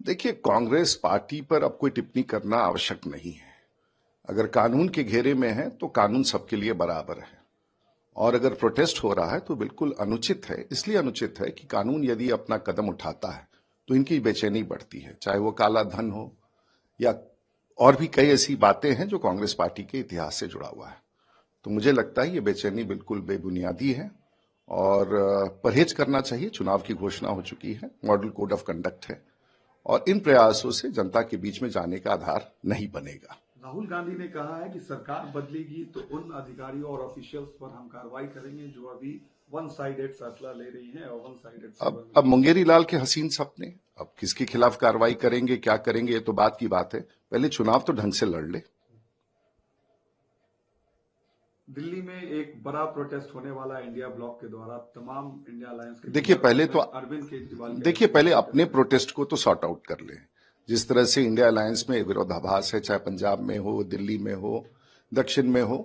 देखिए, कांग्रेस पार्टी पर अब कोई टिप्पणी करना आवश्यक नहीं है। अगर कानून के घेरे में है तो कानून सबके लिए बराबर है, और अगर प्रोटेस्ट हो रहा है तो बिल्कुल अनुचित है। इसलिए अनुचित है कि कानून यदि अपना कदम उठाता है तो इनकी बेचैनी बढ़ती है, चाहे वो काला धन हो या और भी कई ऐसी बातें हैं जो कांग्रेस पार्टी के इतिहास से जुड़ा हुआ है। तो मुझे लगता है ये बेचैनी बिल्कुल बेबुनियादी है और परहेज करना चाहिए। चुनाव की घोषणा हो चुकी है, मॉडल कोड ऑफ कंडक्ट है, और इन प्रयासों से जनता के बीच में जाने का आधार नहीं बनेगा। राहुल गांधी ने कहा है कि सरकार बदलेगी तो उन अधिकारियों और ऑफिशियल्स पर हम कार्रवाई करेंगे जो अभी वन साइडेड फैसला ले रही हैं और वन साइडेड। अब मुंगेरी लाल के हसीन सपने, अब किसके खिलाफ कार्रवाई करेंगे, क्या करेंगे, ये तो बात की बात है। पहले चुनाव तो ढंग से लड़ ले। दिल्ली में एक बड़ा प्रोटेस्ट होने वाला इंडिया ब्लॉक के द्वारा तमाम इंडिया अलायंस के। देखिए, पहले तो अरविंद केजरीवाल, पहले अपने प्रोटेस्ट को तो सॉर्ट आउट कर ले। जिस तरह से इंडिया अलायंस में विरोधाभास है, चाहे पंजाब में हो, दिल्ली में हो, दक्षिण में हो,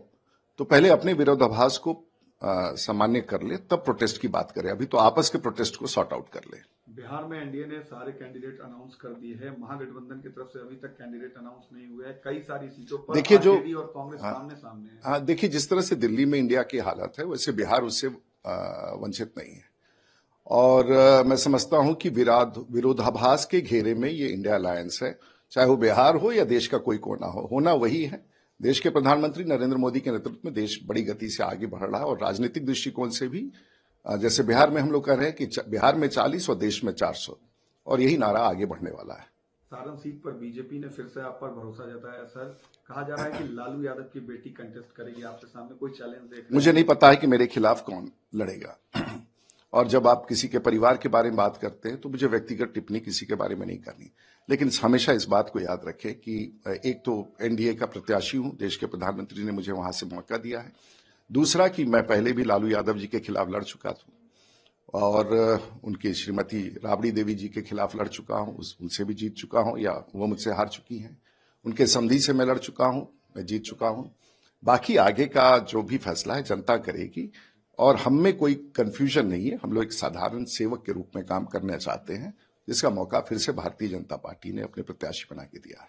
तो पहले अपने विरोधाभास को सामान्य कर ले, तब प्रोटेस्ट की बात करें। अभी तो आपस के प्रोटेस्ट को सॉर्ट आउट कर ले। बिहार में एनडीए ने सारे कैंडिडेट अनाउंस कर दिए हैं। महागठबंधन की तरफ से अभी तक कैंडिडेट अनाउंस नहीं हुए हैं। कई सारी सीटों पर देखिए जो और कांग्रेस सामने है। हाँ, देखिए, जिस तरह से दिल्ली में इंडिया की हालत है, वैसे बिहार उससे वंचित नहीं है। और मैं समझता हूं कि विरोधाभास के घेरे में ये इंडिया अलायंस है, चाहे वो बिहार हो या देश का कोई कोना हो, होना वही है। देश के प्रधानमंत्री नरेंद्र मोदी के नेतृत्व में देश बड़ी गति से आगे बढ़ रहा है, और राजनीतिक दृष्टिकोण से भी जैसे बिहार में हम लोग कह रहे हैं कि बिहार में 40 और देश में 400, और यही नारा आगे बढ़ने वाला है। सारण सीट पर बीजेपी ने फिर से आप पर भरोसा जताया। सर, कहा जा रहा है कि लालू यादव की बेटी कंटेस्ट करेगी आपके सामने, कोई चैलेंज देख रहे हैं? मुझे नहीं पता है कि मेरे खिलाफ कौन लड़ेगा। और जब आप किसी के परिवार के बारे में बात करते हैं तो मुझे व्यक्तिगत टिप्पणी किसी के बारे में नहीं करनी। लेकिन हमेशा इस बात को याद रखें कि एक तो एनडीए का प्रत्याशी हूं, देश के प्रधानमंत्री ने मुझे वहां से मौका दिया है। दूसरा कि मैं पहले भी लालू यादव जी के खिलाफ लड़ चुका था, और उनकी श्रीमती राबड़ी देवी जी के खिलाफ लड़ चुका हूं, उनसे भी जीत चुका हूं, या वो मुझसे हार चुकी हैं। उनके समधी से मैं लड़ चुका हूं, मैं जीत चुका हूं। बाकी आगे का जो भी फैसला है जनता करेगी, और हम में कोई कंफ्यूजन नहीं है। हम लोग एक साधारण सेवक के रूप में काम करना चाहते हैं, जिसका मौका फिर से भारतीय जनता पार्टी ने अपने प्रत्याशी बना के दिया है।